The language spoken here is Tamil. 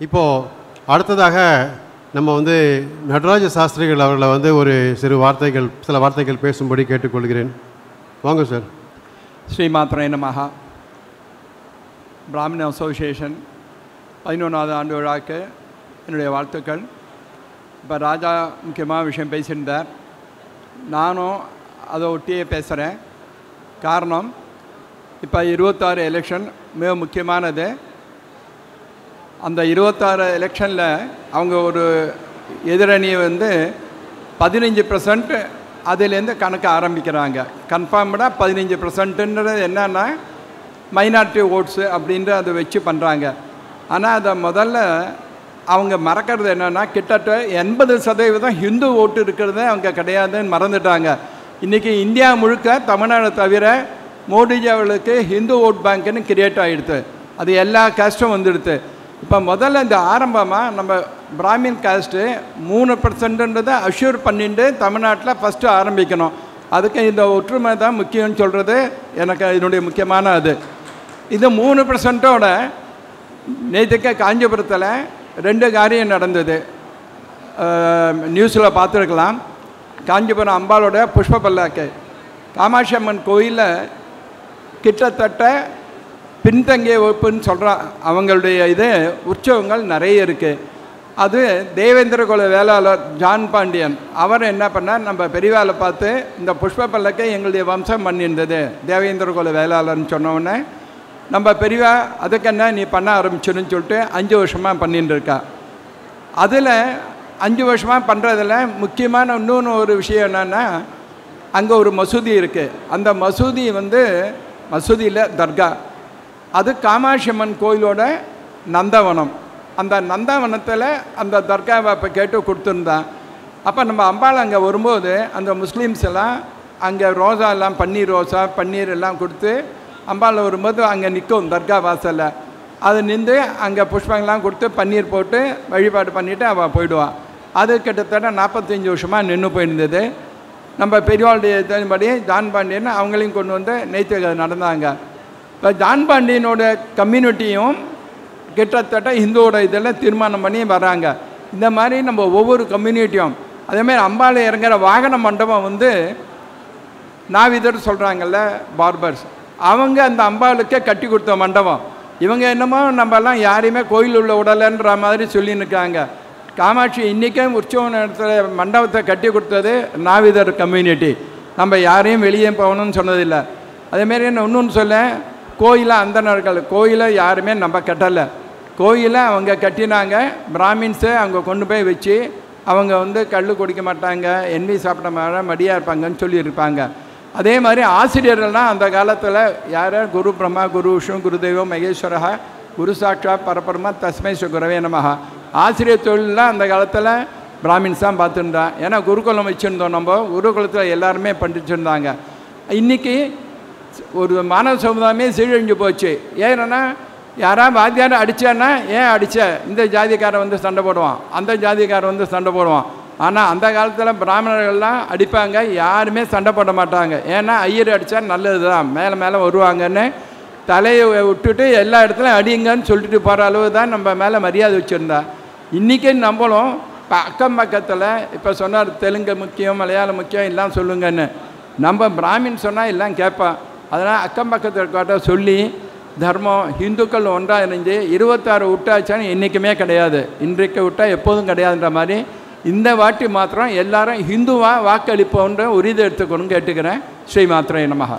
இப்போது அடுத்ததாக நம்ம வந்து நடராஜ சாஸ்திரிகள் அவர்களை வந்து ஒரு சில வார்த்தைகள் பேசும்படி கேட்டுக்கொள்கிறேன். வாங்க சார். ஸ்ரீமாத்ரே நமஹ. பிராமண அசோசியேஷன் 11வது ஆண்டு விழாக்கு என்னுடைய வாழ்த்துக்கள். இப்போ ராஜா முக்கியமான விஷயம் பேசியிருந்தார், நானும் அதை ஒட்டியே பேசுகிறேன். காரணம், இப்போ 26 எலெக்ஷன் மிக முக்கியமானது. அந்த 26 எலெக்ஷனில் அவங்க ஒரு எதிரணியை வந்து 15% அதிலேருந்து கணக்கு ஆரம்பிக்கிறாங்க. கன்ஃபார்ம்டாக 15%ன்றது என்னன்னா மைனாரிட்டி ஓட்ஸு அப்படின்ற அதை வச்சு பண்ணுறாங்க. ஆனால் அதை முதல்ல அவங்க மறக்கிறது என்னென்னா, கிட்டத்தட்ட 80% ஹிந்து ஓட்டு இருக்கிறதே அவங்க கிடையாதுன்னு மறந்துட்டாங்க. இன்றைக்கி இந்தியா முழுக்க தமிழ்நாடு தவிர மோடிஜி அவர்களுக்கு ஹிந்து ஓட் பேங்க்குன்னு கிரியேட் ஆகிடுது. அது எல்லா காஸ்ட்டும் வந்துடுது. இப்போ முதல்ல இந்த ஆரம்பமாக நம்ம பிராமின் காஸ்ட்டு 3%ன்றதை அஷ்யூர் பண்ணிட்டு தமிழ்நாட்டில் ஃபஸ்ட்டு ஆரம்பிக்கணும். அதுக்கு இந்த ஒற்றுமை தான் முக்கியம்னு சொல்கிறது எனக்கு இதனுடைய முக்கியமான அது. இது 3%ஓட நேற்றுக்கு காஞ்சிபுரத்தில் 2 காரியம் நடந்தது. நியூஸில் பார்த்துருக்கலாம். காஞ்சிபுரம் அம்பாளோட புஷ்ப பல்லாக்கு காமாட்சி அம்மன் கோயிலில் கிட்டத்தட்ட பின்தங்கிய வகுப்புன்னு சொல்கிறான். அவங்களுடைய உற்சவங்கள் நிறைய இருக்குது. அது தேவேந்திர குல வேளாளர் ஜான் பாண்டியன் அவர் என்ன பண்ணார், நம்ம பெரியவாளை பார்த்து இந்த புஷ்ப பல்லக்கை எங்களுடைய வம்சம் பண்ணியிருந்தது தேவேந்திர குல வேளாளர்னு சொன்னோடனே நம்ம பெரியவா அதுக்கு என்ன நீ பண்ண ஆரம்பிச்சுன்னு சொல்லிட்டு 5 வருஷமாக பண்ணிட்டு இருக்கா. அதில் 5 வருஷமாக பண்ணுறதில் முக்கியமான இன்னொன்று ஒரு விஷயம் என்னென்னா, அங்கே ஒரு மசூதி இருக்குது. அந்த மசூதி மசூதியில் தர்கா, அது காமாட்சி அம்மன் கோயிலோட நந்தவனம். அந்த நந்தவனத்தில் அந்த தர்காவை அப்போ கேட்டு கொடுத்துருந்தான். அப்போ நம்ம அம்பாள் அங்கே வரும்போது அந்த முஸ்லீம்ஸ் எல்லாம் அங்கே ரோசா எல்லாம் பன்னீர் எல்லாம் கொடுத்து அம்பாள் வரும்போது அங்கே நிற்கும் தர்கா வாசலில். அது நின்று அங்கே புஷ்பங்கள்லாம் கொடுத்து பன்னீர் போட்டு வழிபாடு பண்ணிவிட்டு அவள் போயிடுவாள். அது கிட்டத்தட்ட 45 வருஷமாக நின்று போயிருந்தது. நம்ம பெரியவாளுடைய இதன்படி ஜான் பாண்டியன் அவங்களையும் கொண்டு வந்து நேற்று நடந்தாங்க. இப்போ ஜான் பாண்டியனோட கம்யூனிட்டியும் கிட்டத்தட்ட ஹிந்துவோட இதெல்லாம் தீர்மானம் பண்ணி வராங்க. இந்த மாதிரி நம்ம ஒவ்வொரு கம்யூனிட்டியும் அதேமாதிரி அம்பாள் இறங்குற வாகன மண்டபம் நாவிதர் சொல்கிறாங்கல்ல பார்பர்ஸ், அவங்க அந்த அம்பாளுக்கே கட்டி கொடுத்த மண்டபம். இவங்க என்னமோ நம்மலாம் யாரையுமே கோயில் உள்ள உடலைன்ற மாதிரி சொல்லின்னு இருக்காங்க. காமாட்சி இன்றைக்கும் உற்சவ நேரத்தில் மண்டபத்தை கட்டி கொடுத்தது நாவிதர் கம்யூனிட்டி. நம்ம யாரையும் வெளியே போகணும்னு சொன்னதில்லை. அதேமாரி இன்னொன்று சொல்ல, கோயிலை அந்தணர்கள் கோயிலை யாருமே நம்ம கட்டலை. கோயிலை அவங்க கட்டினாங்க. பிராமின்ஸை அவங்க கொண்டு போய் வச்சு அவங்க கல் குடிக்க மாட்டாங்க, எண்ணெய் சாப்பிட மாட்டாங்க, மடியாக இருப்பாங்கன்னு சொல்லியிருப்பாங்க. அதே மாதிரி ஆசிரியர்கள்லாம் அந்த காலத்தில் யார், குரு பிரம்மா குரு விஷ்ணு குரு தெய்வம் மகேஸ்வரா குரு சாட்சா பரபரமா தஸ்மை குரவே நமஹா. ஆசிரியர் தொழிலெலாம் அந்த காலத்தில் பிராமின்ஸ் தான் பார்த்துருந்தான். ஏன்னா குருகுலம் வச்சுருந்தோம். நம்ம குருகுலத்தில் எல்லாருமே பண்ணிச்சுருந்தாங்க. இன்றைக்கி ஒரு மாணவ சமுதாயமே சீழழிஞ்சு போச்சு. ஏன்னா யாராவது வாத்தியாரை அடித்தான்னா ஏன் அடித்த, இந்த ஜாதிக்காரன் சண்டை போடுவான், அந்த ஜாதிக்காரன் சண்டை போடுவான். ஆனால் அந்த காலத்தில் பிராமணர்கள்லாம் அடிப்பாங்க, யாருமே சண்டை போட மாட்டாங்க. ஏன்னா ஐயர் அடித்தா நல்லது தான், மேலே மேலே வருவாங்கன்னு தலையை விட்டுட்டு எல்லா இடத்துலையும் அடிங்கன்னு சொல்லிட்டு போகிற அளவு தான் நம்ம மேலே மரியாதை வச்சுருந்தா. இன்றைக்கி நம்மளும் இப்போ அக்கம் பக்கத்தில் இப்போ சொன்னார் தெலுங்கு முக்கியம் மலையாளம் முக்கியம் எல்லாம் சொல்லுங்கன்னு. நம்ம பிராமின் சொன்னால் எல்லாம் கேட்பான். அதனால் அக்கம் பக்கத்தில் கேட்ட சொல்லி தர்மம் ஹிந்துக்கள் ஒன்றாக இணைஞ்சு 26 விட்டாச்சான்னு என்றைக்குமே கிடையாது, இன்றைக்கு விட்டால் எப்போதும் கிடையாதுன்ற மாதிரி இந்த வாட்டி மாத்திரம் எல்லாரும் ஹிந்துவாக வாக்களிப்போன்ற உறுதி எடுத்துக்கணும்னு கேட்டுக்கிறேன். ஸ்ரீ மாத்ரே நமஹா.